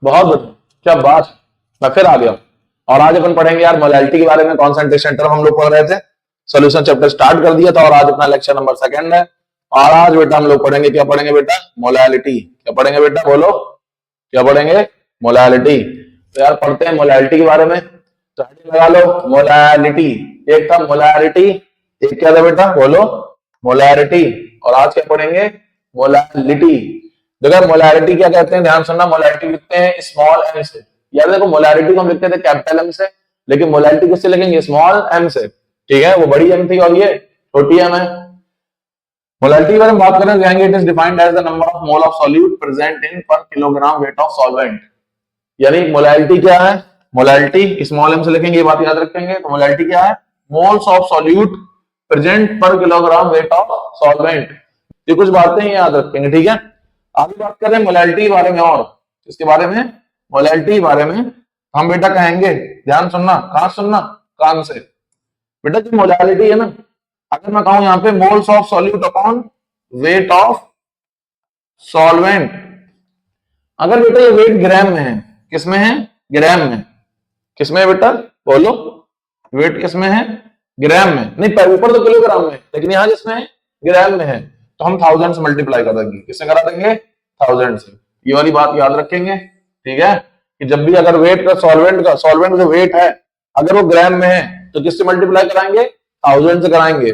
बहुत बढ़िया, क्या बात है, मैं फिर आ गया। और आज अपन पढ़ेंगे यार मोलैलिटी के बारे में, कॉन्सेंट्रेशन टर्म हम लोग पढ़ रहे थे, सोल्यूशन चैप्टर स्टार्ट कर दिया था और आज अपना लेक्चर नंबर 2 है। और आज बेटा हम लोग पढ़ेंगे, क्या पढ़ेंगे बेटा? मोलैलिटी। क्या पढ़ेंगे बेटा? बोलो, क्या पढ़ेंगे? मोलैलिटी। तो यार पढ़ते हैं मोलैलिटी के बारे में, तो हेडिंग लगा लो मोलैलिटी। एक था मोलैरिटी, एक क्या था बेटा? बोलो, मोलैरिटी। और आज क्या पढ़ेंगे? मोलैलिटी। देखो मोलैरिटी क्या कहते हैं, ध्यान सुनना। मोलैरिटी लिखते हैं स्मॉल एम से। यार देखो मोलैरिटी को हम लिखते थे कैपिटल एम से, लेकिन मोलैलिटी किससे लिखेंगे? स्मॉल एम से, ठीक है? वो बड़ी एम थी और ये छोटी एम है। मोलैलिटी के बारे में बात करें जाएंगे, it is defined as the number of mole of solute present in per kilogram weight of solvent. यानी मोलैलिटी क्या है? मोलैलिटी स्मॉल एम से लिखेंगे, ये बात याद रखेंगे। तो मोलैलिटी क्या है? मोल्स ऑफ सॉल्यूट प्रेजेंट पर किलोग्राम वेट ऑफ सॉल्वेंट। ये कुछ बातें याद रखेंगे, ठीक है? आगे बात कर रहे हैं मोलैलिटी के बारे में, और इसके बारे में, मोलैलिटी के बारे में हम बेटा कहेंगे, ध्यान सुनना, कहां सुनना? कान से। बेटा जो मोलैलिटी है ना, अगर मैं कहूं यहां पे moles of solute upon weight of solvent, अगर बेटा ये वेट ग्राम में है, किसमें है? ग्राम में। किसमें है बेटा? बोलो, वेट किसमें है? ग्राम में। नहीं, ऊपर तो किलोग्राम में, लेकिन यहां जिसमें है ग्राम में है, तो हम 1000 से मल्टीप्लाई कर देंगे। किससे करा देंगे? 1000 से। ये वाली बात याद रखेंगे, ठीक है? कि जब भी अगर वेट का सॉल्वेंट जो वेट है अगर वो ग्राम में है तो किससे मल्टीप्लाई कराएंगे? 1000 से कराएंगे।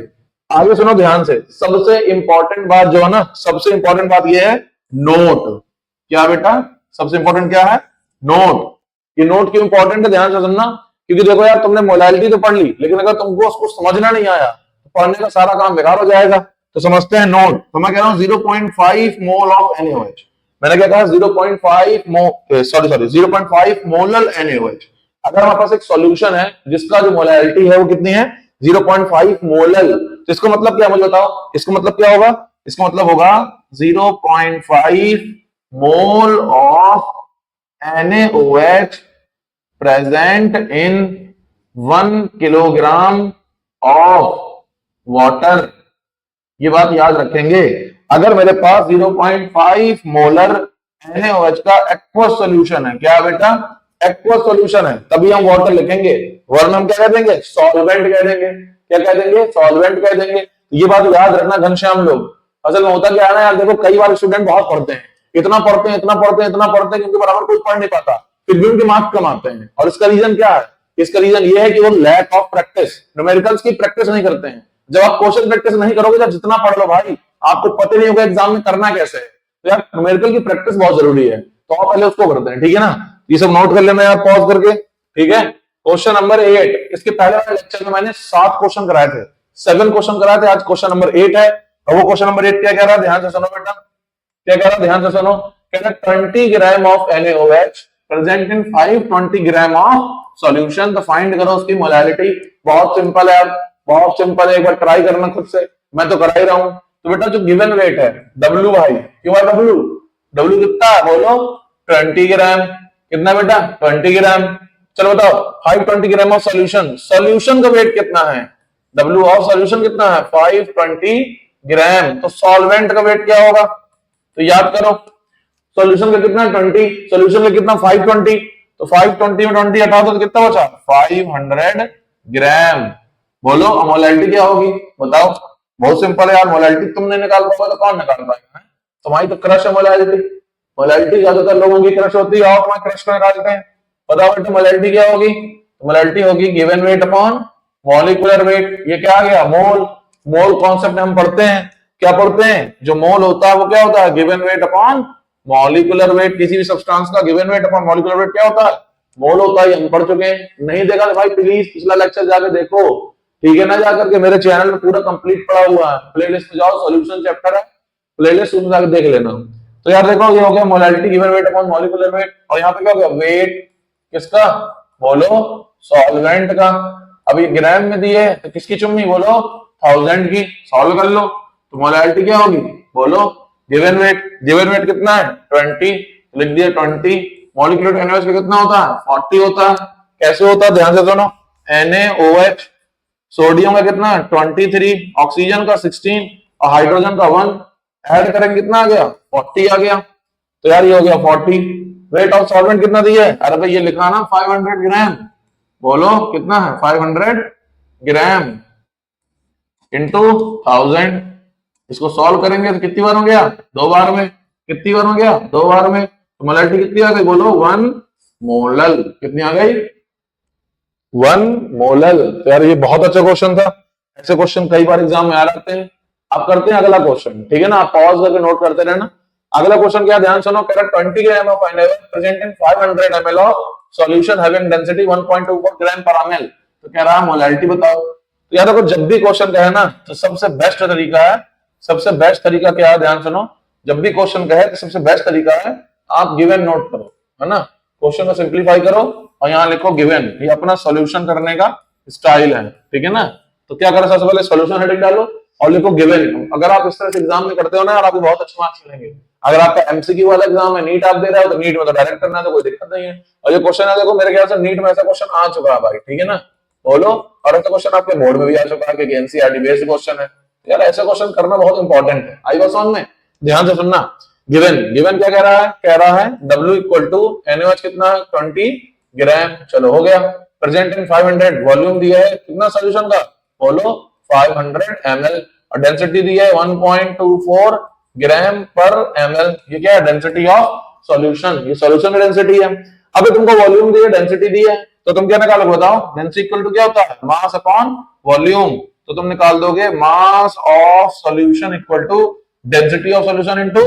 आगे सुनो ध्यान से, सबसे इंपॉर्टेंट बात जो है ना, सबसे इंपॉर्टेंट बात ये है नोट। क्या बेटा? सबसे इंपॉर्टेंट क्या है? नोट। ये नोट क्यों इंपॉर्टेंट है, ध्यान से सुनना। क्योंकि देखो यार, तुमने मोलैलिटी तो पढ़ ली, लेकिन अगर तुमको उसको समझना नहीं आया तो पढ़ने का सारा काम बेकार हो जाएगा। तो समझते हैं नोट। तो मैं कह रहा हूं 0.5 मोल ऑफ NaOH। मैंने क्या कहा? 0.5 मोलल NaOH। अगर हमारे पास एक सॉल्यूशन है जिसका जो मोलैलिटी है वो कितनी है? 0.5 मोलल। तो इसको मतलब क्या, मुझे बताओ, इसको मतलब क्या होगा? इसका मतलब होगा 0.5 mole of NaOH present in 1 kilogram of water. ये बात याद रखेंगे। अगर मेरे पास 0.5 मोलर NaOH का एक्वस सॉल्यूशन है, क्या बेटा? एक्वस सॉल्यूशन है, तभी हम वाटर लिखेंगे, वरना हम क्या कह देंगे? सॉल्वेंट कह देंगे। क्या कह देंगे? सॉल्वेंट कह देंगे। ये बात याद रखना घनश्याम लोग। असल में होता क्या है ना यार, देखो कई बार स्टूडेंट बहुत पढ़ते हैं, इतना पढ़ते हैं, इतना पढ़ते हैं, इतना पढ़ते हैं, क्योंकि बराबर कोई पढ़ नहीं पाता, फिर भी उनके मार्क्स कम आते हैं। और इसका रीजन क्या है? इसका रीजन ये है कि वो लैक ऑफ प्रैक्टिस, न्यूमेरिकल्स की प्रैक्टिस नहीं करते हैं। जब आप क्वेश्चन प्रैक्टिस नहीं करोगे, जब जितना पढ़ लो भाई, आपको पता नहीं होगा एग्जाम में करना कैसे है। तो यार न्यूमेरिकल की प्रैक्टिस बहुत जरूरी है, तो आप पहले उसको करते हैं, ठीक है ना? ये सब नोट कर लेना यार पॉज करके, ठीक है? क्वेश्चन नंबर 8, इसके पहले वाले लेक्चर में मैंने 7 क्वेश्चन कराए थे, 7 क्वेश्चन कराए थे। आज क्वेश्चन नंबर 8 है, और वो क्वेश्चन नंबर 8 क्या कह रहा है? ध्यान से सुनो बेटा, क्या कह रहा है? ध्यान से सुनो। कह रहा है 20 gram of NaOH present in 520 gram of solution. तो फाइंड करो उसकी मोलैलिटी। बहुत सिंपल है, बहुत सिंपल है, एक बार ट्राई करना खुद से, मैं तो करा ही रहा हूं। तो बेटा जो गिवन वेट है W भाई, क्यों है W? W कितना है? बोलो, 20 ग्राम। कितना बेटा? 20 ग्राम। चलो बताओ, 520 ग्राम ऑफ सॉल्यूशन, सॉल्यूशन का वेट कितना है? W ऑफ सॉल्यूशन कितना है? 520 ग्राम। तो सॉल्वेंट का वेट क्या होगा? तो याद करो, सॉल्यूशन का कितना? 20, सॉल्यूशन का कितना? 520। तो 520 में 20 हटा दो तो कितना बचा? 500 ग्राम। बोलो मोलैलिटी क्या होगी? बताओ। बहुत सिंपल है यार, मोलैलिटी तुमने निकाल पाओगे तो कौन निकाल पाएगा? तुम्हारी तो क्रश है मोलैलिटी। मोलैलिटी ज्यादातर लोगों की क्रश होती है, और तुम्हारे क्रश को निकालते हैं। बताओ बेटा मोलैलिटी क्या होगी? मोलैलिटी होगी given weight upon molecular wait. ये क्या आ गया? मोल। मोल कॉन्सेप्ट हम पढ़ते हैं, क्या पढ़ते हैं? जो मोल होता है वो क्या होता है? Given weight upon molecular wait. किसी भी सब्सटेंस का given weight upon molecular wait क्या होता है? मोल होता है। हम पढ़ चुके हैं, नहीं देखा तो भाई प्लीज पिछला लेक्चर जाके देखो, ठीक है ना? जाकर के मेरे चैनल में पूरा कंप्लीट पड़ा हुआ है, प्लेलिस्ट में जाओ, सॉल्यूशन चैप्टर है, प्लेलिस्ट में जाकर देख लेना। तो यार देखो, ये हो गया molality given weight upon molecular wait. और यहाँ पे क्या हो गया? वेट किसका? बोलो, सॉल्वेंट का। अब ये ग्राम में दिए तो किसकी चुम्मी? बोलो, 1000 की। सॉल्व कर लो तो मोलैलिटी क्या होगी? बोलो, गिवन वेट। गिवन वेट कितना है? 20, लिख दिया 20। मॉलिक्यूलर NaOH का कितना होता है? 40 होता है। कैसे होता है? ध्यान से सुनो। NaOH, सोडियम का कितना है? 23, ऑक्सीजन का 16 और हाइड्रोजन का 1, ऐड करेंगे कितना आ गया? 40 आ गया। तो यार ये हो गया 40। वेट ऑफ सॉल्वेंट कितना दिया है? अरे भाई ये लिखा ना 500 ग्राम, बोलो कितना है? 500 ग्राम इंटू 1000। इसको सॉल्व करेंगे तो कितनी बार हो गया? 2 बार में। कितनी बार हो गया? 2 बार में। तो मोलैलिटी कितनी आ गई? बोलो 1 मोलल। कितनी आ गई? 1 मोलल। तो यार ये बहुत अच्छा क्वेश्चन था, ऐसे क्वेश्चन कई बार एग्जाम में आ जाते हैं। आप करते हैं अगला क्वेश्चन, ठीक है ना? आप पॉज करके नोट करते रहना। अगला क्वेश्चन क्या, ध्यान सुनो। कह रहा 20 gram of NL present in 500 ml of solution having density 1.24 ग्राम पर ml। तो कह रहा है मोलैलिटी बताओ। तो यार देखो, जब भी क्वेश्चन कहे ना तो सबसे बेस्ट तरीका है, सबसे बेस्ट तरीका क्या है? ध्यान सुनो। जब भी क्वेश्चन कहे तो सबसे बेस्ट तरीका है आप गिवन नोट करो, है ना? क्वेश्चन को सिंप्लीफाई करो और यहाँ लिखो गिवन। ये अपना सॉल्यूशन करने का स्टाइल है, ठीक है ना? तो क्या करो, सबसे पहले सॉल्यूशन हेडिंग डालो और लिखो गिवन। अगर आप इस तरह से एग्जाम में करते हो ना, आपको बहुत अच्छे मार्क्स मिलेंगे। अगर आपका एमसीक्यू वाला एग्जाम है, नीट आप दे रहे हो, तो नीट में तो डायरेक्ट करना है, तो कोई दिक्कत नहीं है। और ये क्वेश्चन है, देखो मेरे ख्याल से नीट में ऐसा क्वेश्चन आ चुका है भाई, ठीक है ना? बोलो। और ऐसा क्वेश्चन आपके बोर्ड में भी आ चुका है कि एनसीईआरटी बेस्ड क्वेश्चन है। यार ऐसा क्वेश्चन करना बहुत इंपॉर्टेंट है। आई बात समझ में? ध्यान से सुनना। गिवन, गिवन क्या कह रहा है? कह रहा है W इक्वल टू NaOH कितना है? 20 ग्राम। चलो हो गया। प्रेजेंट इन 500, वॉल्यूम दिया है कितना सोल्यूशन का? बोलो 500 ml। और डेंसिटी दिया है 1.24 ग्राम पर ml। ये क्या है? Density of solution. ये सॉल्यूशन की डेंसिटी है। अभी तुमको वॉल्यूम दी है, डेंसिटी दी है, तो तुम क्या निकालोगे? बताओ। डेंसिटी इक्वल टू क्या होता है? Mass upon volume. तो तुम निकाल दोगे mass of solution equal to density of solution into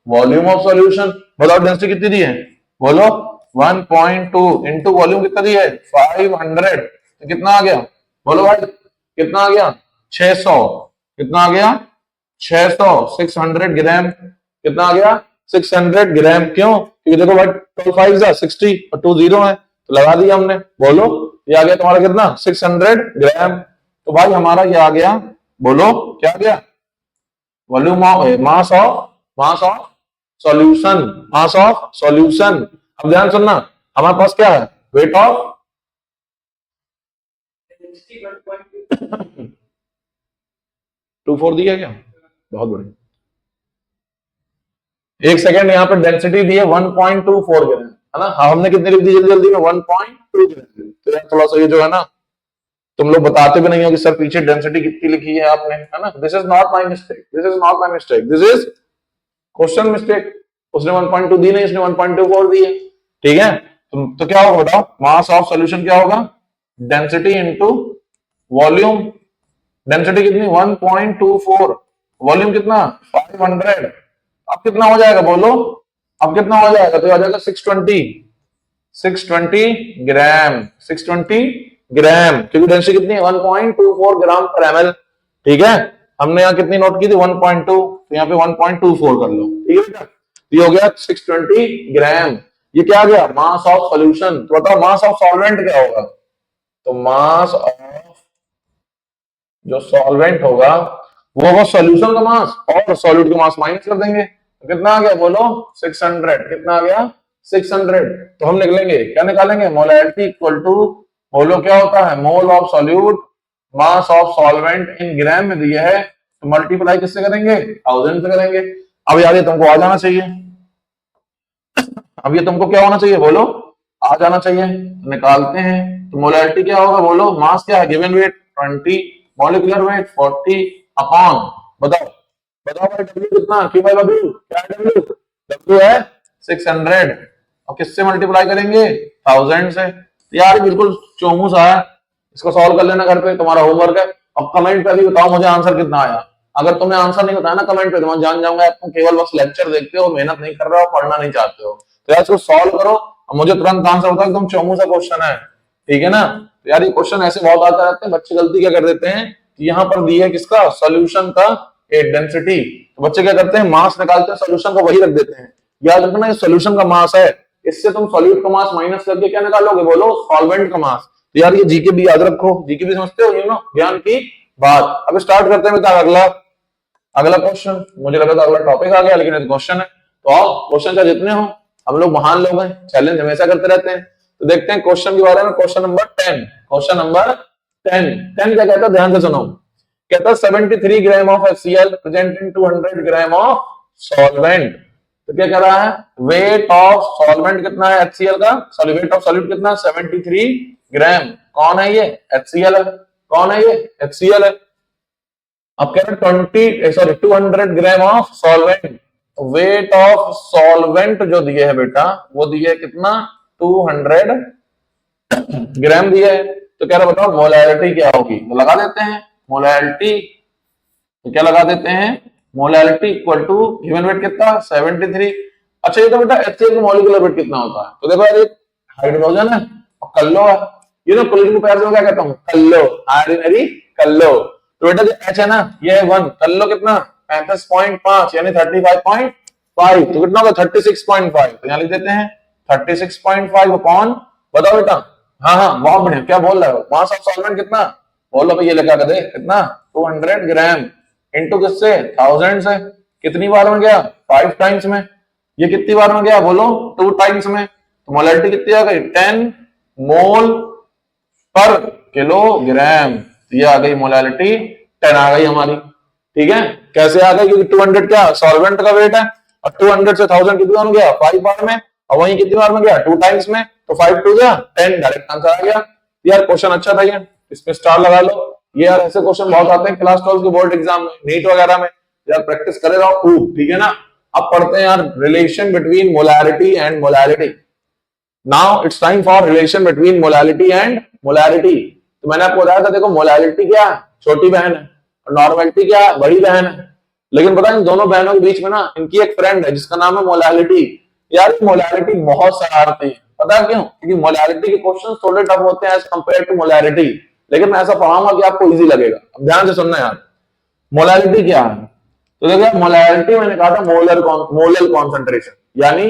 volume of solution. बताओ डेंसिटी कितनी दी है? बोलो 1.2 इंटू वॉल्यूम कितना दी है? 500। तो कितना आ गया? बोलो भाई कितना आ गया? 600। कितना आ गया? 600। 600 ग्राम। कितना आ गया? 600 ग्राम। क्यों? क्योंकि देखो भाई 12 5 जा 60 और 2 0 है, तो लगा दिया हमने। बोलो ये आ गया तुम्हारा कितना? 600 ग्राम। तो भाई हमारा ये आ गया, बोलो क्या आ गया? Volume of mass of solution, mass of solution. अब ध्यान सुनना, हमारे पास क्या है? वेट ऑफ 24 दिया क्या? बहुत बढ़िया। एक सेकेंड, यहाँ पे डेंसिटी दी है 1.24 ग्राम, है ना? हाँ, हमने कितनी लिख दी जल्दी जल्दी में? 1.2 ग्राम। तो यार थोड़ा सा ये जो है ना, तुम लोग बताते भी नहीं हो कि सर पीछे डेंसिटी कितनी लिखी है आपने, है ना? This is not my mistake, this is not my mistake, this is question mistake. उसने 1.2 दी नहीं, इसने 1.24 दी है, ठीक है? तो क्या होगा बताओ? मास ऑफ सॉल्यूशन क्या होगा? Density into volume. डेंसिटी कितनी? 1.24। वॉल्यूम कितना? 500। अब कितना हो जाएगा? बोलो अब कितना हो जाएगा? तो आ जाएगा 620 ग्राम। 620 ग्राम, क्योंकि डेंसिटी कितनी है? 1.24 ग्राम पर ml, ठीक है? हमने यहाँ कितनी नोट की थी? 1.2, तो यहाँ पे 1.24 कर लो, ठीक है? ये हो गया 620 ग्राम। ये क्या आ गया? मास ऑफ सॉल्यूशन। तो बताओ मास ऑफ सॉल्वेंट क्या होगा? तो मास ऑफ जो सॉल्वेंट होगा वो होगा सॉल्यूशन का मास, और सॉल्यूट का मास माइनस कर देंगे, तो कितना आ गया? बोलो 600। कितना आ गया? 600। तो हम निकलेंगे क्या? निकालेंगे मोलैलिटी इक्वल टू, बोलो क्या होता है? Mole of solute mass of solvent in gram में दिया है, तो मल्टीप्लाई किससे करेंगे? 1000 से करेंगे। अब यार ये तुमको आ जाना चाहिए। अब ये तुमको क्या होना चाहिए? बोलो आ जाना चाहिए। निकालते हैं। तो मोलैलिटी क्या होगा? बोलो मास क्या है? Given weight 20, molecular weight 40 upon, बताओ बताओ भाई W कितना? क्यू बाई W क्या है? W है 600, और किससे मल्टीप्लाई करेंगे? 1000 से। यार बिल्कुल चोमू सा है, इसको सॉल्व कर लेना घर पे, तुम्हारा होमवर्क है। अब कमेंट पे भी बताओ मुझे आंसर कितना आया। अगर तुमने आंसर नहीं बताया ना कमेंट पे, तो मैं जान जाऊंगा तुम केवल बस लेक्चर देखते हो, मेहनत नहीं कर रहे हो, पढ़ना नहीं चाहते हो। तो यार इसको सॉल्व करो और मुझे तुरंत आंसर बताओ, एकदम चोमू सा क्वेश्चन है, ठीक है ना? तो यार ये क्वेश्चन ऐसे बहुत आते रहते हैं, बच्चे गलती क्या कर देते हैं कि यहाँ पर दिए किसका? सॉल्यूशन का एक डेंसिटी, तो बच्चे क्या करते हैं? मास निकालते हैं, सॉल्यूशन को वही रख देते हैं। याद रखना ये सॉल्यूशन का मास है, इससे तुम सॉल्यूट का मास माइनस करके क्या निकालोगे? बोलो सॉल्वेंट का मास। तो यार ये जीके भी याद रखो, जीके भी समझते हो, यू नो, ज्ञान की बात। अब स्टार्ट करते हैं बेटा अगला अगला क्वेश्चन। मुझे लगा था अगला टॉपिक आ गया, लेकिन क्वेश्चन है। तो आओ, क्वेश्चन चाहे जितने हो, हम लोग महान लोग हैं, चैलेंज हमेशा करते रहते हैं। तो देखते हैं क्वेश्चन के बारे में। क्वेश्चन नंबर 10, क्वेश्चन नंबर 10 क्या कहता है? ध्यान से सुनो। कहता है 73 gram of HCl present in 200 gram of solvent. तो क्या कह रहा है, वेट ऑफ सॉल्वेंट कितना है HCl का, सॉरी वेट ऑफ सॉल्यूट कितना, 73 ग्राम। कौन है ये, HCl है। कौन है ये, HCl है। अब कह रहे 200 gram of solvent. Wait of solvent जो दिए है बेटा, वो दिए है कितना, 200 ग्राम दिए है। तो कह रहा बताओ मोलैलिटी क्या होगी, तो लगा देते हैं मोलैलिटी। तो क्या लगा देते हैं, molality equal to given weight कितना, 73। अच्छा ये तो बेटा HCl का मॉलिक्यूलर वेट कितना होता है, तो देखो यार एक हाइड्रोजन है और कल्लो है, ये तो क्लोरीन को प्यार से क्या कहता हूँ, कल्लो, हाइड्रोजन कल्लो। तो बेटा जो H है ना, ये है 1, कल्लो कितना 35.5 यानी 35.5, तो कितना होगा 36.5। तो यहाँ लिख देते हैं 36.5 अपॉन, बताओ बेटा, हाँ हाँ बहुत बढ़िया, क्या बोल रहे हो, मास ऑफ सॉल्वेंट कितना, बोलो भाई ये लगा कर दे कितना, 200 ग्राम इंटू किससे, 1000 से, कितनी बार में गया, 5 टाइम्स में, ये कितनी बार में गया बोलो, 2 टाइम्स में। तो मोलैलिटी कितनी आ गई, 10 मोल पर किलोग्राम। ये आ गई मोलैलिटी 10 आ गई हमारी, ठीक है। कैसे आ गई, क्योंकि 200 क्या सॉल्वेंट का वेट है, और 200 से 1000 कितनी बार में गया, 5 बार में, और वहीं कितनी बार में गया, 2 टाइम्स में, तो 5 2 गया 10, डायरेक्ट आंसर आ गया। यार क्वेश्चन अच्छा था ये, इसमें स्टार लगा लो। ये यार ऐसे क्वेश्चन बहुत आते हैं क्लास 12 के बोर्ड एग्जाम में, नीट वगैरह में, यार प्रैक्टिस करे रहो खूब, ठीक है ना। अब पढ़ते हैं यार relation between molarity and molality. Now it's time for relation between molality and molarity. तो मैंने आपको बताया था, देखो मोलैलिटी क्या है, छोटी बहन है, और नॉर्मेलिटी क्या है, बड़ी बहन है। लेकिन पता है इन दोनों बहनों के बीच में ना इनकी एक फ्रेंड है जिसका नाम है मोलैलिटी। यार मोलैलिटी बहुत शरारती है, पता है क्यों, क्योंकि मोलैलिटी के क्वेश्चन थोड़े टफ होते हैं एज कंपेयर टू मोलैरिटी, लेकिन मैं ऐसा पढ़ाऊंगा कि आपको इजी लगेगा। अब ध्यान से सुनना यार, मोलैलिटी क्या है, तो देखो मोलैलिटी मैंने कहा था मोलर कॉन्सेंट्रेशन, यानी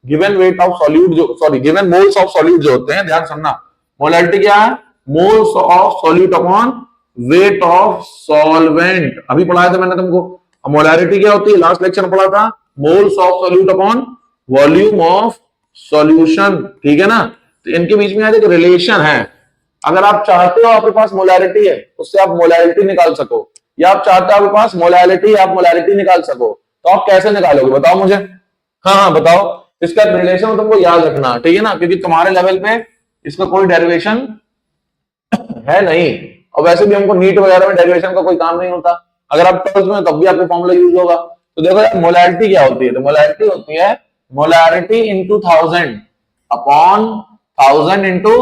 गिवन वेट ऑफ सॉल्यूट जो, sorry given moles of solute जो होते हैं, ध्यान सुनना, मोलैलिटी क्या है, moles of solute upon weight of solvent. अभी पढ़ाया था मैंने तुमको। मोलैरिटी क्या होती है, लास्ट लेक्चर में पढ़ा था, moles of solute upon volume of solution, ठीक है ना। तो इनके बीच में एक रिलेशन है, अगर आप चाहते हो आपके पास मोलैरिटी है, उससे आप मोलैरिटी निकाल सको, या आप चाहते हो आपके पास मोलैलिटी, आप मोलैरिटी निकाल सको, तो आप कैसे निकालोगे बताओ मुझे, हाँ हाँ बताओ। इसका रिलेशन तुमको याद रखना, ठीक है ना, क्योंकि तुम्हारे लेवल पे इसका कोई डेरिवेशन है नहीं, और वैसे भी हमको नीट वगैरह में डेरिवेशन का कोई काम नहीं होता, अगर आप ट्वेल्थ में तब भी आपको फॉर्मूला यूज होगा। तो देखो यार मोलैरिटी क्या होती है, तो मोलैरिटी होती है molarity into 1000 upon 1000 into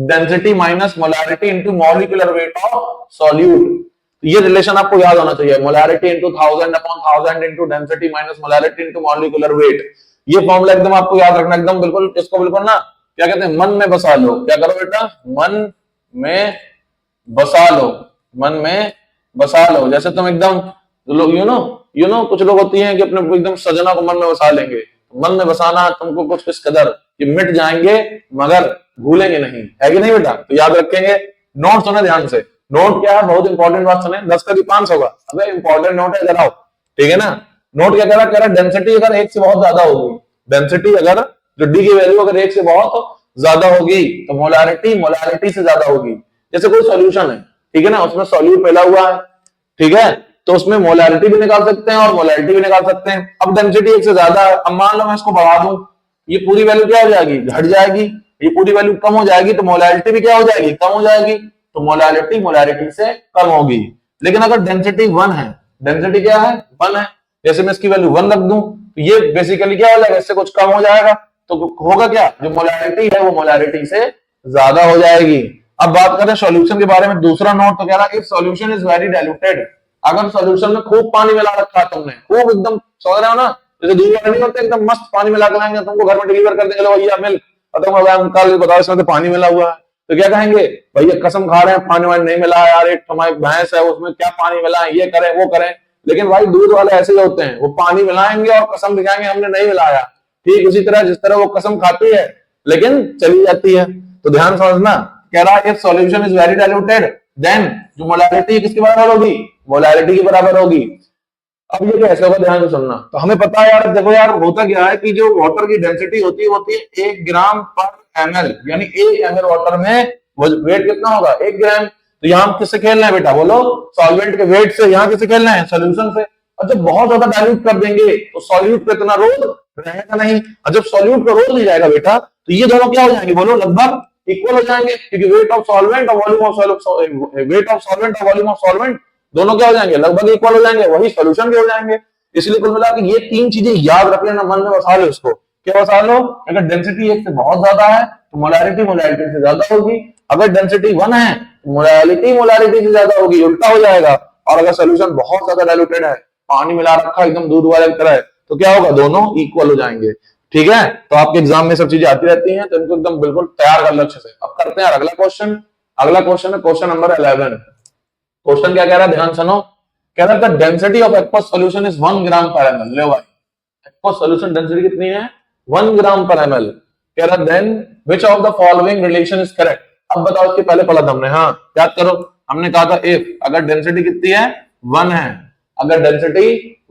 density minus molarity into molecular weight of solute. ये रिलेशन आपको याद होना चाहिए, molarity into 1000 upon 1000 into density minus molarity into molecular weight. ये फॉर्मूला एकदम आपको याद रखना, एकदम बिल्कुल, इसको बिल्कुल ना क्या कहते हैं, मन में बसा लो। क्या करो बेटा, मन में बसा लो, मन में बसा लो। जैसे तुम एकदम यू नो कुछ लोग होती हैं कि अपने एकदम सजना को मन में बसा लेंगे, मन में बसाना तुमको कुछ इस कदर कि मिट जाएंगे मगर भूलेंगे नहीं, है कि नहीं बेटा। तो याद रखेंगे, नोट सुने ध्यान से, नोट क्या है, बहुत इंपॉर्टेंट बात सुने, 10 का भी 5 होगा, अबे इंपॉर्टेंट नोट है, इधर आओ, ठीक है ना। नोट क्या कह रहा डेंसिटी अगर 1 से बहुत ज्यादा होगी, डेंसिटी अगर जो डी की वैल्यू अगर 1 से बहुत ज्यादा होगी, तो मोलैरिटी से ज्यादा होगी। जैसे कोई सॉल्यूशन है, ठीक है ना, उसमें सॉल्यूट फैला हुआ है, ठीक है, तो उसमें मोलैरिटी भी निकाल सकते हैं और मोलैरिटी भी निकाल सकते हैं। अब डेंसिटी 1 से ज्यादा है, अब मान लो मैं इसको बढ़ा दूं, ये पूरी वैल्यू क्या हो जाएगी, घट जाएगी, ये पूरी वैल्यू कम हो जाएगी, तो मोलैरिटी भी क्या हो जाएगी, कम हो जाएगी, तो मोलैरिटी से कम होगी। लेकिन अगर डेंसिटी 1 है, डेंसिटी क्या है 1 है, जैसे मैं इसकी वैल्यू 1 रख दूं, तो ये बेसिकली क्या हो जाएगा, इससे कुछ कम हो जाएगा, तो होगा क्या, जो मोलैरिटी है वो मोलैरिटी से ज्यादा हो जाएगी। अब बात करें सॉल्यूशन के बारे में, दूसरा नोट तो कह रहा है if solution is very diluted, अगर सॉल्यूशन में खूब पानी मिला रखा है तुमने, खूब एकदम समझ रहे हो ना, जैसे दूध वाले नहीं होते एकदम मस्त पानी मिला कर लाएंगे तुमको घर में डिलीवर कर देंगे, लो भैया मिल्क, और तुम अंकल बताओ इसमें तो पानी मिला हुआ है, तो क्या कहेंगे, भैया कसम खा रहे हैं पानी वानी नहीं मिला है यार, एक हमारी भैंस है उसमें क्या पानी मिला है, ये करें वो करें। लेकिन भाई दूध वाले ऐसे ही होते हैं, वो पानी मिलाएंगे और कसम दिखाएंगे हमने नहीं मिलाया, ठीक उसी तरह जिस तरह वो कसम खाती है लेकिन चली जाती है। तो ध्यान समझना, कह रहा है if solution is very diluted then जो मोलैरिटी किसके बराबर होगी, मोलैरिटी के बराबर होगी। अब ये कैसे होगा, ध्यान से सुनना। तो हमें पता है यार, देखो यार होता क्या है कि जो वाटर की डेंसिटी होती है 1 ग्राम पर ml, यानी 1 ml वाटर में वेट कितना होगा 1 ग्राम। तो यहाँ हम किससे खेल रहे हैं बेटा, बोलो सॉल्वेंट के वेट से, यहाँ किससे खेल रहे हैं, सोल्यूशन से। और जब बहुत ज्यादा डाइल्यूट कर देंगे तो सॉल्यूट पे इतना रोल रहेगा नहीं, और जब सॉल्यूट पे रोल नहीं जाएगा बेटा तो ये दोनों क्या हो जाएंगे, बोलो लगभग इक्वल हो जाएंगे, क्योंकि वेट ऑफ सॉल्वेंट और volume of weight of solvent और वॉल्यूम ऑफ सॉल्वेंट दोनों क्या हो जाएंगे, लगभग इक्वल हो जाएंगे, वही सोल्यूशन के हो जाएंगे। इसलिए कुल मिला के ये तीन चीजें याद रख लेना, मन में बसा लो इसको। क्या बसा लो, अगर डेंसिटी एक से बहुत ज्यादा है तो मोलैरिटी मोलैरिटी से ज्यादा होगी, अगर डेंसिटी 1 है तो मोलैरिटी मोलैरिटी से ज्यादा होगी, उल्टा हो जाएगा। और अगर सोल्यूशन बहुत ज्यादा डाइल्यूटेड है, पानी मिला रखा एकदम दूध वाले की तरह है, तो क्या होगा, दोनों इक्वल हो जाएंगे। ठीक है, तो आपके एग्जाम में सब चीजें आती रहती हैं, तो इनको एकदम बिल्कुल तैयार कर लो अच्छे से। अब करते हैं अगला क्वेश्चन। अगला क्वेश्चन है क्वेश्चन नंबर 11। क्वेश्चन क्या कह रहा है, ध्यान सुनो। कह रहा है density of aqueous solution is 1 ग्राम पर एमएल। ले भाई, एक्वस सॉल्यूशन डेंसिटी कितनी है, 1 ग्राम पर एमएल। कह रहा then which of the following relation is correct. अब बताओ, इसके पहले पढ़ा था हमने, हाँ याद करो, हमने कहा था इफ अगर डेंसिटी कितनी है, 1 है, अगर डेंसिटी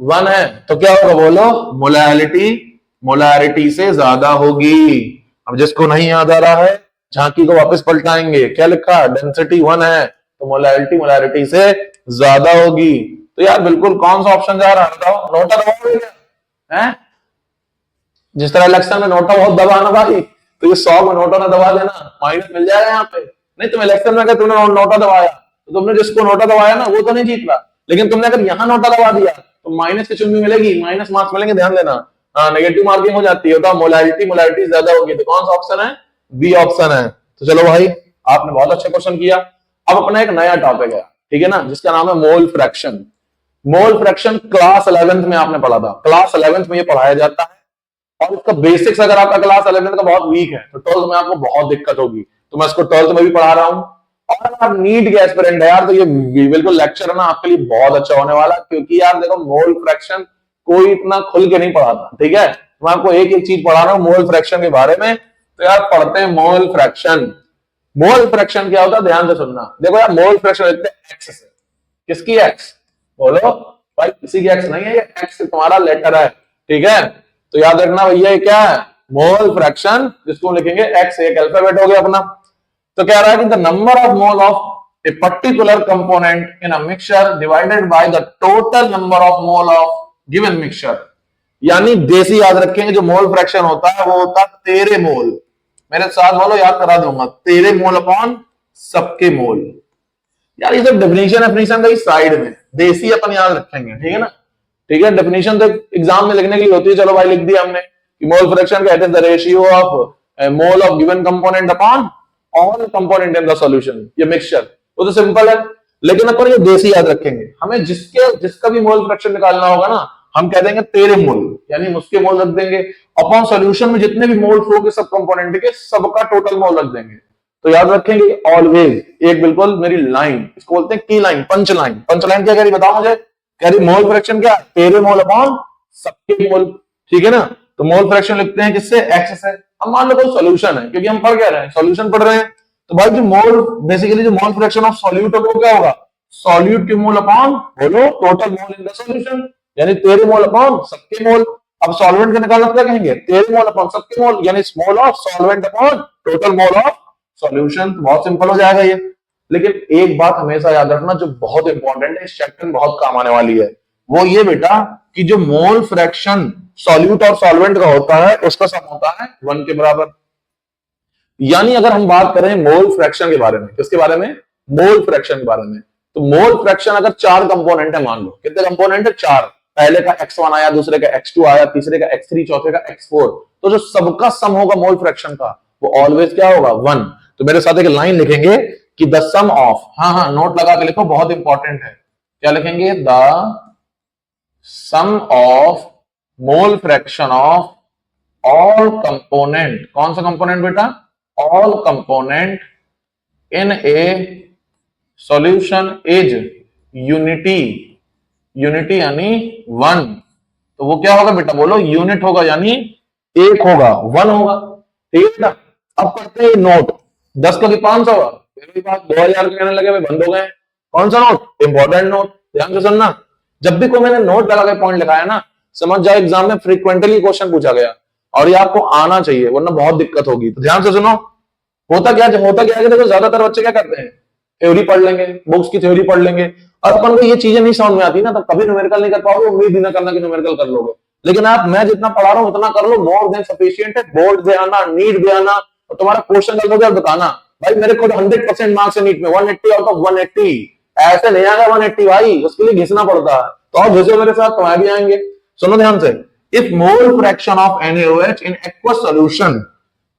1 है तो क्या होगा, बोलो मोलैरिटी मोलैरिटी से ज्यादा होगी। अब जिसको नहीं याद आ रहा है झांकी को वापस पलटाएंगे, क्या लिखा, डेंसिटी 1 है तो मोलैरिटी मोलैरिटी से ज्यादा होगी। तो यार बिल्कुल कौन सा ऑप्शन जा रहा है, बताओ, नोटा दबाओगे क्या है, जिस तरह इलेक्शन में नोटा बहुत दबाना भाई, तो ये 100 में नोटा ना दबा देना, माइनस मिल जाएगा यहाँ पे। नहीं, तुम इलेक्शन में अगर तुमने नोटा दबाया तो तुमने जिसको नोटा दबाया ना वो तो नहीं जीत रहा, लेकिन तुमने अगर यहाँ नोटा दबा दिया तो माइनस की चुंगी मिलेगी, माइनस मार्क्स मिलेंगे, ध्यान देना। हाँ, नेगेटिव मार्किंग हो जाती है, तो मोलैरिटी मोलैरिटी ज्यादा होगी, तो कौन सा ऑप्शन है, बी ऑप्शन है। तो चलो भाई, आपने बहुत अच्छा क्वेश्चन किया। अब अपना एक नया टॉपिक है, ठीक है ना, जिसका नाम है mole fraction. Mole fraction class 11th में आपने पढ़ा था, क्लास 11th में ये पढ़ाया जाता है, और इसका बेसिक्स अगर आपका क्लास 11th का बहुत वीक है तो 12th में आपको बहुत दिक्कत होगी, तो मैं इसको 12th में भी पढ़ा रहा हूं। और अगर आप नीट के एस्पिरेंट है यार, तो ये बिल्कुल लेक्चर है ना आपके लिए बहुत अच्छा होने वाला, क्योंकि यार देखो मोल फ्रैक्शन कोई इतना खुल के नहीं पढ़ाता, ठीक है, मैं आपको एक एक चीज पढ़ा रहा हूँ मोल फ्रैक्शन के बारे में। तो यार पढ़ते हैं मोल फ्रैक्शन। मोल फ्रैक्शन क्या होता है, ध्यान से सुनना। देखो यार, मोल फ्रैक्शन लिखते हैं एक्स से, किसकी एक्स, बोलो भाई, किसी की एक्स नहीं है, ये एक्स तुम्हारा लेटर है, ठीक है। तो याद रखना भैया, ये क्या है, मोल फ्रैक्शन, जिसको लिखेंगे एक्स, एक अल्फाबेट हो गया अपना। तो कह रहा है कि the number of mole of a particular component in a mixture divided by the total number of mole of given mixture. यानी देसी याद रखेंगे, जो मोल फ्रैक्शन होता है वो होता है तेरे मोल, मेरे साथ बोलो, याद करा दूंगा, तेरे मोल अपॉन सबके मोल। यार ये सब डेफिनेशन का साइड में, देसी अपन याद रखेंगे, ठीक है ना, ठीक है। डेफिनेशन तो एग्जाम में लिखने के लिए होती है, चलो भाई लिख दिया हमने कि मोल फ्रैक्शन कहते हैं the ratio of mole of given component upon all component in the solution, ये मिक्सचर, वो तो सिंपल है। लेकिन अपन ये देसी याद रखेंगे, हमें जिसका भी मोल फ्रैक्शन निकालना होगा ना, हम कह देंगे तेरे मोल, यानी उसके मोल रख देंगे, अपॉन सॉल्यूशन में जितने भी मोल्स होंगे सब कंपोनेंट के, सबका टोटल मोल रख देंगे। तो याद रखेंगे ऑलवेज एक बिल्कुल मेरी लाइन, इसको बोलते हैं की line, punch line. Punch line क्या कह रही, बताओ मुझे, कह रही मोल फ्रैक्शन क्या, तेरे मोल अपॉन सबके मोल, ठीक है ना। तो मोल फ्रैक्शन लिखते हैं किससे, एक्स से। अब मान लो कोई सॉल्यूशन है, क्योंकि हम पढ़ क्या रहे हैं, सॉल्यूशन पढ़ रहे हैं, तो भाई जो मोल, बेसिकली जो मोल फ्रैक्शन ऑफ सॉल्यूट होगा वो क्या होगा, सॉल्यूट के मोल अपॉन, बोलो total mole in the solution, यानी तेरे मोल अपॉन सबके मोल। अब सॉल्वेंट का निकालना क्या कहेंगे, तेरे मोल अपॉन सबके मोल, यानी mole of solvent upon total mole of solution. बहुत सिंपल हो जाएगा ये। लेकिन एक बात हमेशा याद रखना जो बहुत इंपॉर्टेंट है, इस चैप्टर में बहुत काम आने वाली है, वो ये बेटा कि जो मोल फ्रैक्शन सॉल्यूट और सॉल्वेंट का होता है उसका सम होता है 1 के बराबर। यानी अगर हम बात करें मोल फ्रैक्शन के बारे में, किसके बारे में, मोल फ्रैक्शन के बारे में, तो मोल फ्रैक्शन अगर 4 कंपोनेंट है, मान लो कितने कंपोनेंट है, 4, पहले का x1 आया, दूसरे का x2 आया, तीसरे का x3, चौथे का x4, तो जो सबका सम होगा मोल फ्रैक्शन का वो ऑलवेज क्या होगा, 1। तो मेरे साथ एक लाइन लिखेंगे कि द सम ऑफ, हाँ नोट लगा के लिखो, बहुत इंपॉर्टेंट है, क्या लिखेंगे, the sum of mole fraction of all component, कौन सा कंपोनेंट बेटा, all component in a solution is unity, unity यानी 1। तो वो क्या होगा बेटा, बोलो यूनिट होगा, यानी एक होगा, 1 होगा, ठीक है बेटा। अब करते हैं नोट, 10 का 500 होगा, पहली बात 2000 कहने लगे भाई, बंद हो गए। कौन सा नोट, इंपॉर्टेंट नोट, ध्यान से सुनना। जब भी कोई मैंने नोट लगा के पॉइंट लिखाया ना, समझ जाओ एग्जाम में फ्रीक्वेंटली क्वेश्चन पूछा गया, और ये आपको आना चाहिए, वरना बहुत दिक्कत होगी। तो ध्यान से सुनो, होता क्या है, देखो ज्यादातर बच्चे क्या करते हैं, थ्योरी पढ़ लेंगे, बुक्स की थ्योरी पढ़ लेंगे, और अपन को ये चीजें नहीं समझ में आती ना, तो कभी न्यूमेरिकल नहीं कर पाओगे, उम्मीद भी ना करना कि न्यूमेरिकल कर लोगे। लेकिन आप मैं जितना पढ़ा रहा हूं उतना कर लो, मोर देन सफिशिएंट है। बोर्ड दे आना, नीट दे आना, और तुम्हारा क्वेश्चन गलत हो गया बताना, भाई मेरे खुद 100% मार्क्स है नीट में, 180 आउट ऑफ 180, ऐसे नहीं आएगा 180 भाई, उसके लिए घिसना पड़ता है। तो आप घिसो मेरे साथ, तुम्हारे भी आएंगे। सुनो ध्यान से, if mole fraction of NaOH in aqueous solution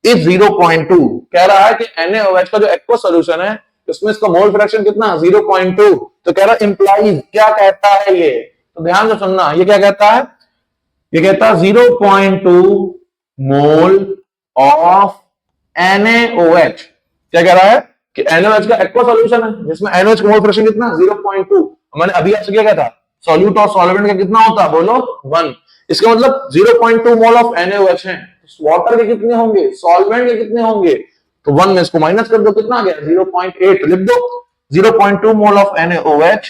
is 0.2, कह रहा है कि NaOH का जो एक्वस सॉल्यूशन है उसमें इसका मोल फ्रैक्शन कितना 0.2, तो कह रहा है इंप्लाइज, क्या कहता है ये, तो ध्यान से सुनना, ये क्या कहता है, ये कहता है 0.2 मोल ऑफ NaOH, क्या कह रहा है कि NaOH का एक्वा सॉल्यूशन है जिसमें NaOH का मोल फ्रैक्शन कितना 0.2, मैंने अभी आपसे क्या कहता, सॉल्यूट और सॉल्वेंट का कितना होता है बोलो 1, इसका मतलब 0.2 मोल ऑफ NaOH है, वाटर के कितने होंगे, सॉल्वेंट के कितने होंगे, तो 1 में इसको माइनस कर दो, कितना आ गया 0.8, लिख दो 0.2 mole of NaOH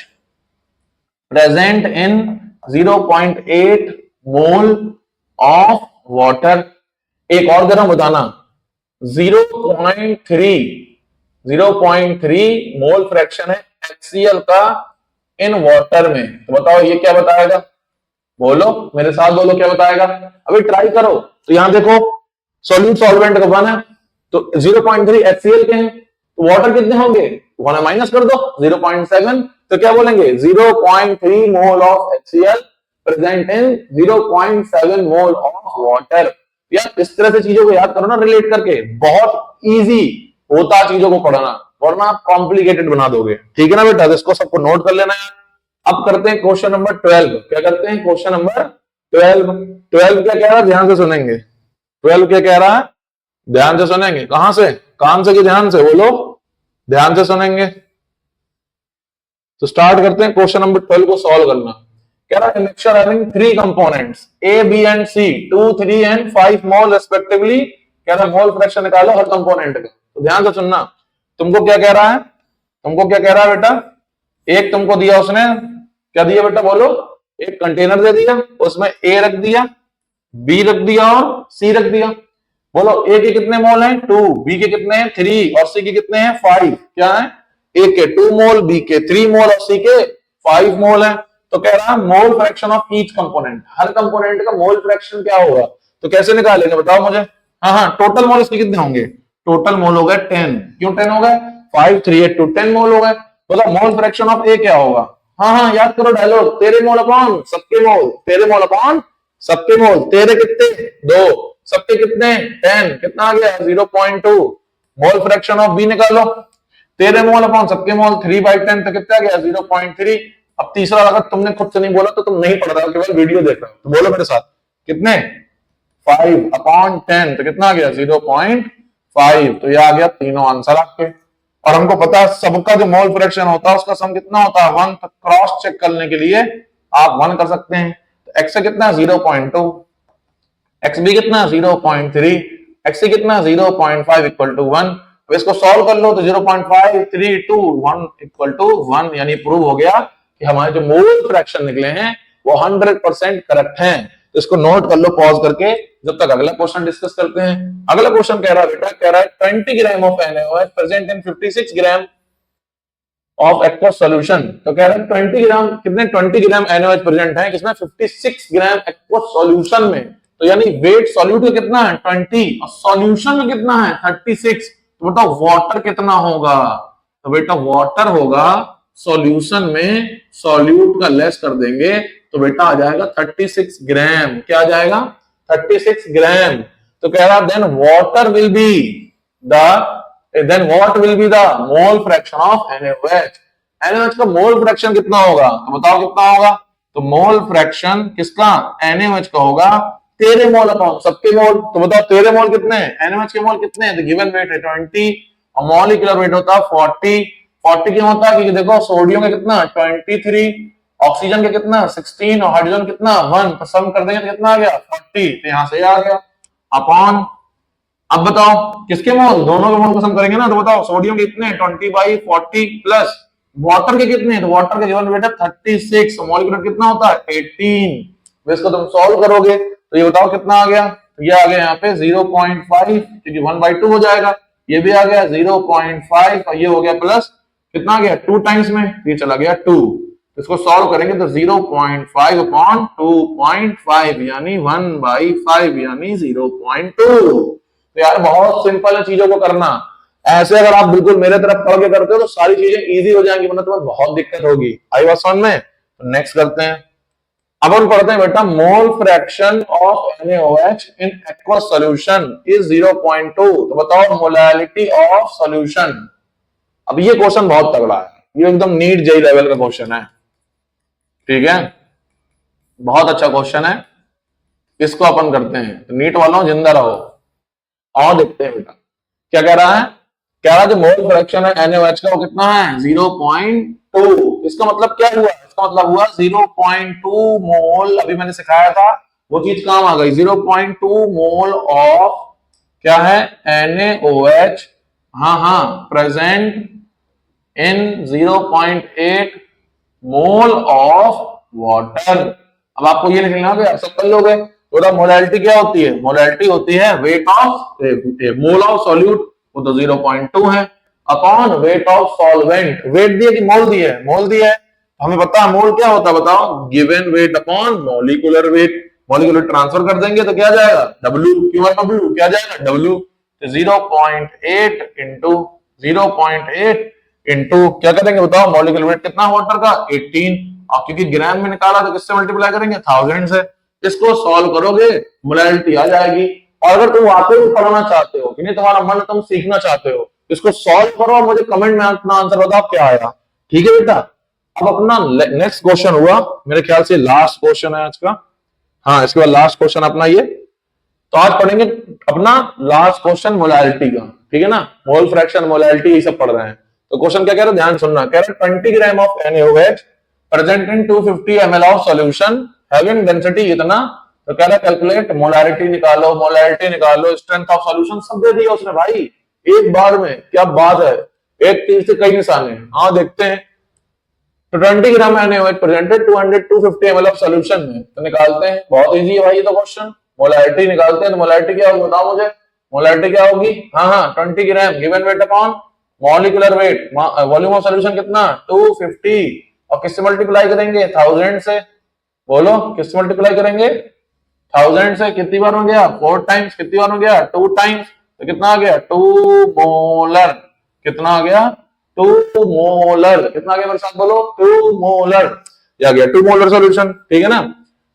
present in 0.8 mole of water. एक और जरा बताना, 0.3 मोल फ्रैक्शन है HCl का इन वाटर में, तो बताओ ये क्या बताएगा, बोलो मेरे साथ बोलो क्या बताएगा, अभी ट्राई करो। तो यहां देखो सॉल्यूट सॉल्वेंट का 1 है, तो 0.3 HCl के हैं, तो वाटर कितने होंगे, 1 माइनस कर दो 0.7, तो क्या बोलेंगे 0.3 mole of HCl present in 0.7 mole of water. यार इस तरह से चीजों को याद करो ना, रिलेट करके, बहुत इजी होता चीजों को पढ़ना, वरना आप कॉम्प्लिकेटेड बना दोगे। ठीक है ना बेटा, इसको सबको नोट कर लेना है। अब करते हैं क्वेश्चन नंबर 12। क्या करते हैं, क्वेश्चन नंबर 12। 12 क्या कह रहा है, ध्यान से सुनेंगे। 12 क्या कह रहा है, ध्यान से सुनेंगे, कहां से, कान से कि ध्यान से, बोलो ध्यान से सुनेंगे। तो स्टार्ट करते हैं क्वेश्चन नंबर 12 को सॉल्व करना। कह रहा है mixture having 3 components A, B and C 2, 3 and 5 mole respectively, कह रहा है मोल फ्रैक्शन निकालो हर कंपोनेंट का। तो ध्यान से सुनना, तुमको क्या कह रहा है, तुमको क्या कह रहा है बेटा, एक तुमको दिया उसने, क्या दिया बेटा बोलो, एक कंटेनर दे दिया, उसमें A रख दिया, B रख दिया और C रख दिया। बोलो A के कितने मोल हैं 2, B के कितने हैं 3 और C के कितने हैं 5। क्या है, A के 2 मोल, B के 3 मोल और C के 5 मोल है। तो कह रहा है मोल fraction of each component, her component का मोल फ्रैक्शन क्या होगा, तो कैसे निकालेंगे बताओ मुझे। हाँ, टोटल मोल इसके कितने होंगे, टोटल मोल हो गए 10, क्यों 10 हो गए, 5 3 8 2 10 मोल हो गए। बताओ मोल फ्रैक्शन ऑफ ए क्या होगा, हाँ याद करो डायलॉग, तेरे मोल अपॉन सबके मोल, तेरे मोल अपॉन सबके मोल, तेरे कितने 2, सबके कितने 10, कितना आ गया 0.2। मोल फ्रैक्शन ऑफ बी निकालो, तेरे मोल अपॉन सबके मोल 3/10, तो कितना गया 0.3। अब तीसरा, अगर तुमने खुद से नहीं बोला तो तुम नहीं पढ़ रहे हो, केवल वीडियो देख रहे हो, तो बोलो मेरे साथ कितने 5/10, तो कितना आ गया 0.5। तो ये आ गया तीनों आंसर आपके। और हमको पता है सबका जो मोल फ्रैक्शन होता है उसका सम कितना होता है 1, तो क्रॉस चेक करने के लिए आप 1 कर सकते हैं। तो x कितना 0.2, xb कितना 0.3, xc कितना 0.5 इक्वल टू 1। तो इसको सॉल्व कर लो, तो 0.5 3 2 1 इक्वल टू 1, यानी प्रूव हो गया कि हमारे जो मोल फ्रैक्शन निकले हैं वो 100% करेक्ट हैं। तो इसको नोट कर लो पॉज करके, जब तक अगला क्वेश्चन डिस्कस करते हैं। अगला क्वेश्चन कह रहा है बेटा, कह रहा है 20 gram of NaOH present in 56 gram of aqueous solution. तो कह रहा है 20 ग्राम, कितने 20 ग्राम NaOH प्रेजेंट है किसमें 56 ग्राम एक्वस सॉल्यूशन में। तो यानी वेट सॉल्यूट का कितना है 20 और सॉल्यूशन में कितना है 36। तो बताओ वाटर कितना होगा, तो बेटा वाटर होगा सॉल्यूशन में, सॉल्यूट का लेस कर देंगे तो बेटा आ जाएगा 36 ग्राम। क्या आ जाएगा 36 ग्राम। तो कह रहा देन water will be the, then what will be the mole fraction of NaOH। NaOH का मोल फ्रैक्शन कितना होगा, तो बताओ कितना होगा। तो मोल फ्रैक्शन किसका NaOH का होगा तेरे मोल अपॉन सबके मोल। तो बताओ तेरे मोल कितने हैं, NaOH के मोल कितने हैं, तो गिवन वेट है 20 और मॉलिक्यूलर वेट होता है 40 क्यों होता है, क्योंकि देखो सोडियम का कितना 23, ऑक्सीजन का कितना 16 और हाइड्रोजन कितना 1, तो सम कर देंगे तो कितना आ गया 40, तो यहां से आ गया अपॉन। अब बताओ किसके मोल, दोनों के मोल को सम करेंगे ना, तो बताओ सोडियम के कितने 20/40 प्लस वाटर के कितने, तो वाटर का गिवन वेट है 36, मॉलिक्यूलर कितना होता है 18। तो इसको तुम सॉल्व करोगे तो ये बताओ कितना आ गया, तो ये आ गया यहाँ पे 0.5, क्योंकि 1/2 हो जाएगा, ये भी आ गया 0.5 और ये हो गया प्लस कितना आ गया 2 टाइम्स में, ये चला गया 2। इसको सॉल्व करेंगे तो 0.5 अपॉन 2.5 यानी 1/5 यानी 0.2। तो यार बहुत सिंपल है चीजों को करना। ऐसे अगर आप बिल्कुल मेरे तरफ पढ़ के करते हो तो सारी चीजें इजी हो जाएंगी, वरना तुम्हें बहुत दिक्कत होगी। आई बात समझ में? तो नेक्स्ट करते हैं। अब हम पढ़ते हैं बेटा, मोल fraction of NaOH in aqueous solution is 0.2। तो बताओ मोलैलिटी ऑफ सॉल्यूशन। अब ये क्वेश्चन बहुत तगड़ा है, ये एकदम नीट जेई लेवल का क्वेश्चन है, ठीक है, बहुत अच्छा क्वेश्चन है। इसको अपन करते हैं, तो नीट वालों जिंदा रहो। और देखते हैं बेटा क्या कह रहा है। कह रहा है जो मोल फ्रैक्शन है NaOH का वो कितना है 0.2। इसका मतलब क्या हुआ, इसका मतलब हुआ 0.2 मोल। अभी मैंने सिखाया था वो चीज काम आ गई। 0.2 मोल ऑफ क्या है NaOH, हाँ present in 0.8 mole of water. अब आपको ये लिखना है, सब कर लोगे। तो मोलैलिटी क्या होती है, मोलैलिटी होती है weight of mole of solute, वो तो 0.2 है, upon weight of solvent. Weight दिया कि मोल दिया है, मोल दिया है, हमें पता है मोल क्या होता है, बताओ given weight upon molecular wait. Molecular transfer कर देंगे तो क्या जाएगा W, Q/W क्या जाएगा W। 0.8 इंटू 0.8 इंटू क्या करेंगे बताओ, मॉलिक्यूलर वेट कितना वाटर का 18, और क्योंकि ग्राम में निकाला तो किससे मल्टीप्लाई करेंगे 1000 से। इसको सॉल्व करोगे मोलैलिटी आ जाएगी। और अगर तुम वाकई में पढ़ना चाहते हो कि नहीं, तुम्हारा मन तुम सीखना चाहते हो, इसको सॉल्व करो और मुझे कमेंट में अपना आंसर बताओ क्या आया, ठीक है बेटा। अब अपना नेक्स्ट क्वेश्चन हुआ, मेरे ख्याल से लास्ट क्वेश्चन है आज का, हाँ इसके बाद लास्ट क्वेश्चन अपना ये। तो आज पढ़ेंगे अपना लास्ट क्वेश्चन मोलैलिटी का, ठीक है ना, मोल फ्रैक्शन मोलैलिटी ये सब पढ़ रहे हैं। तो क्वेश्चन क्या कह रहे हैं, ध्यान सुनना। कह रहे हैं 20 gram of NaOH present in 250 ml of solution having density इतना। तो कह रहा है कैलकुलेट मोलैरिटी निकालो, मोलैरिटी निकालो, स्ट्रेंथ ऑफ सॉल्यूशन, सब दे दिया उसने भाई एक बार में। क्या बात है, एक तीर से कई निशाने। हाँ देखते हैं। तो 20 ग्राम NaOH presented 250 ml of solution में, तो निकालते हैं। बहुत इजी है भाई ये तो क्वेश्चन। मोलैरिटी निकालते हैं, तो मोलैरिटी क्या होगी बताओ मुझे, मोलैरिटी क्या होगी। हाँ 20 gram given weight upon molecular weight, volume of solution कितना 250, और किससे मल्टीप्लाई करेंगे 1000 से। बोलो किससे मल्टीप्लाई करेंगे 1000 से। कितनी बार हो गया 4 टाइम्स, कितनी बार हो गया 2 टाइम्स, तो कितना आ गया 2 मोलर। कितना आ गया 2 मोलर, कितना आ गया मेरे साथ बोलो 2 मोलर, आ गया 2 मोलर सॉल्यूशन, ठीक है ना।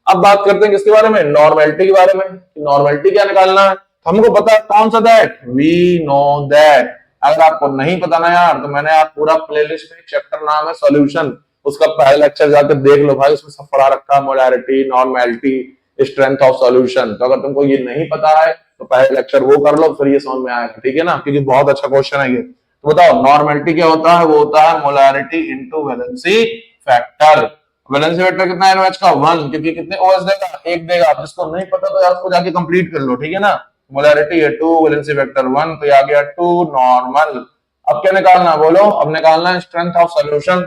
अब बात करते हैं किसके बारे में, नॉर्मेलिटी के बारे में। नॉर्मेलिटी क्या निकालना है, हमको पता है कौन सा दैट, वी नो दैट। अगर आपको नहीं पता ना यार, तो मैंने आप पूरा प्लेलिस्ट में चैप्टर नाम है सॉल्यूशन, उसका पहला लेक्चर जाकर देख लो भाई, उसमें सब पढ़ा रखा है, molarity, normality, strength of solution. तो अगर तुमको ये नहीं पता है तो पहले लेक्चर वो कर लो, फिर ये समझ में आएगा, ठीक है ना, क्योंकि बहुत अच्छा क्वेश्चन है ये। तो बताओ नॉर्मेलिटी क्या होता है, वो होता है molarity into valency factor. Valency factor कितना है NaOH का 1, क्योंकि कितने OH देगा 1 देगा। जिसको नहीं पता तो यार उसको जाके कंप्लीट कर लो, ठीक है ना। मोलैरिटी है 2, वैलेंसी फैक्टर 1, तो ये आ गया 2 नॉर्मल। अब क्या निकालना बोलो, अब निकालना है स्ट्रेंथ ऑफ सॉल्यूशन।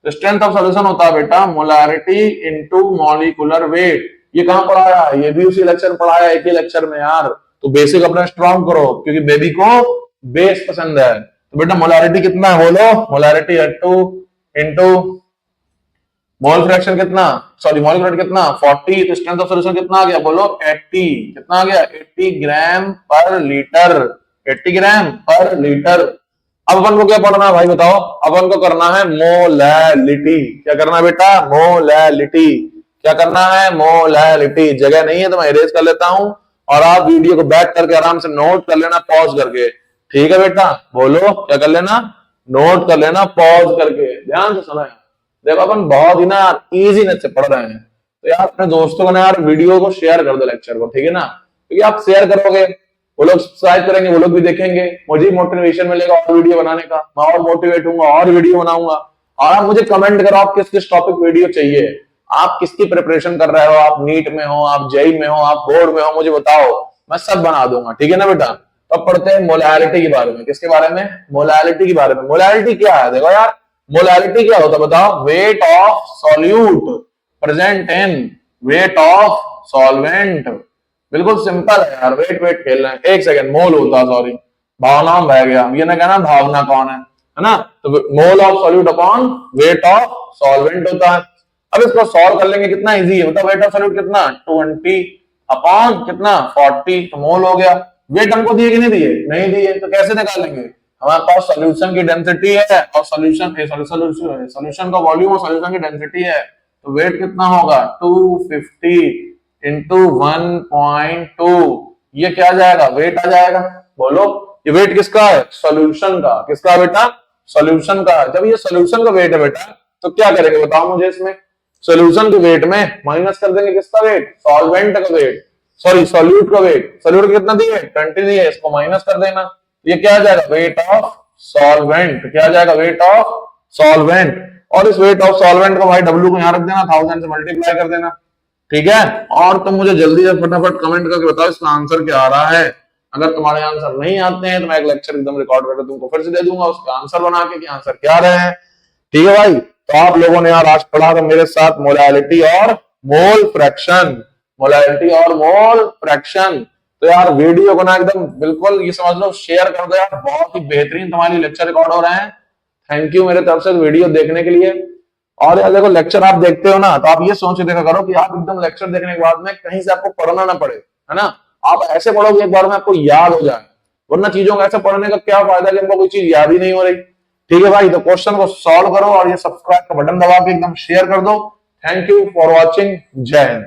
तो स्ट्रेंथ ऑफ सॉल्यूशन होता है बेटा मोलैरिटी इनटू मॉलिक्यूलर वेट। ये कहां पढ़ाया, ये भी उसी लेक्चर में पढ़ाया, एक ही लेक्चर में यार। तो बेसिक अपना स्ट्रॉन्ग करो, क्योंकि बेबी को बेस पसंद है। तो बेटा मोलैरिटी कितना है बोलो, मोलैरिटी है 2 इंटू मोल फ्रैक्शन कितना, सॉरी मॉलिक्यूलर वेट कितना 40, तो स्ट्रेंथ ऑफ सॉल्यूशन कितना आ गया बोलो 80। कितना आ गया 80 ग्राम पर लीटर, 80 ग्राम पर लीटर। अब अपन को क्या पढ़ना है भाई बताओ, अपन को करना है मोलैलिटी। क्या करना है बेटा, मोलैलिटी। क्या करना है, मोलैलिटी। जगह नहीं है तो मैं इरेज कर लेता हूं, और आप वीडियो को बैक करके आराम से नोट कर लेना पॉज करके, ठीक है बेटा। बोलो क्या कर लेना, नोट कर लेना पॉज करके, ध्यान से सुना। देखो अपन बहुत ही ना इजीनेस से पढ़ रहे हैं, तो यार अपने दोस्तों को ना यार वीडियो को शेयर कर दो, लेक्चर को, ठीक है ना। क्योंकि आप शेयर करोगे वो लोग सब्सक्राइब करेंगे, वो लोग भी देखेंगे, मुझे मोटिवेशन मिलेगा और वीडियो बनाने का, मैं और मोटिवेट होऊंगा और वीडियो बनाऊंगा। और आप मुझे कमेंट करो आप किस किस टॉपिक वीडियो चाहिए, आप किसकी प्रिपरेशन कर रहे हो, आप नीट में हो, आप जेई में हो, आप बोर्ड में हो, मुझे बताओ, मैं सब बना दूंगा, ठीक है ना बेटा। तो अब पढ़ते हैं मोलैलिटी के बारे में। किसके बारे में, मोलैलिटी के बारे में। मोलैलिटी क्या है देखो यार, मोलैलिटी क्या होता है बताओ, weight of solute present in wait of solvent. बिल्कुल सिंपल है यार, वेट वेट खेल रहे हैं। एक सेकंड, मोल होता है, सॉरी भावना में बह गया, ये ना कहना भावना कौन है, है ना। तो मोल of solute upon weight of solvent होता है। अब इसको सॉल्व कर लेंगे, कितना इजी है, मतलब वेट ऑफ सॉल्यूट कितना 20 अपॉन कितना 40, तो मोल हो गया। वेट हमको दिए कि नहीं दिए, नहीं दिए, तो कैसे निकालेंगे, हमारे पास सॉल्यूशन की डेंसिटी है और सॉल्यूशन का वॉल्यूम और सॉल्यूशन की डेंसिटी है, तो वेट कितना होगा 250 इंटू 1.2, ये क्या आ जाएगा, वेट आ जाएगा। बोलो ये वेट किसका है, सॉल्यूशन का, किसका बेटा, सॉल्यूशन का। जब ये सॉल्यूशन का वेट है बेटा, तो क्या करेंगे बताओ मुझे, इसमें सॉल्यूशन के वेट में माइनस कर देंगे किसका वेट, सॉल्वेंट का वेट, सॉरी सॉल्यूट का वेट। सॉल्यूट कितना दिए 20 दिए, इसको माइनस कर देना, ये क्या आ जाएगा, वेट ऑफ सॉल्वेंट, क्या आ जाएगा, वेट ऑफ सॉल्वेंट। और इस वेट ऑफ सॉल्वेंट को भाई डब्ल्यू को यहां रख देना, 1000 से मल्टीप्लाई कर देना, ठीक है। और तुम मुझे जल्दी से फटाफट कमेंट करके बताओ इसका आंसर क्या आ रहा है। अगर तुम्हारे आंसर नहीं आते हैं तो मैं एक लेक्चर एकदम रिकॉर्ड करके तुमको फिर से दे दूंगा, उसका आंसर बना के कि आंसर क्या रहे हैं, ठीक है भाई। तो आप लोगों ने यार आज पढ़ा था मेरे साथ मोलैलिटी और मोल फ्रैक्शन, मोलैलिटी और मोल फ्रैक्शन। तो यार वीडियो को ना एकदम बिल्कुल ये समझ लो शेयर कर दो यार, बहुत ही बेहतरीन तुम्हारे लेक्चर रिकॉर्ड हो रहे हैं। थैंक यू मेरे तरफ से वीडियो देखने के लिए। और यार देखो लेक्चर आप देखते हो ना, तो आप ये सोच के देखा करो कि आप एकदम लेक्चर देखने के बाद में कहीं से आपको पढ़ना ना पड़े, है ना। आप ऐसे पढ़ोगे एक बार में आपको याद हो जाए, वरना चीजों को ऐसे पढ़ने का क्या फायदा कि हमको कोई चीज याद ही नहीं हो रही, ठीक है भाई। तो क्वेश्चन को सॉल्व करो और ये सब्सक्राइब का बटन दबा के एकदम शेयर कर दो। थैंक यू फॉर वॉचिंग, जय हिंद।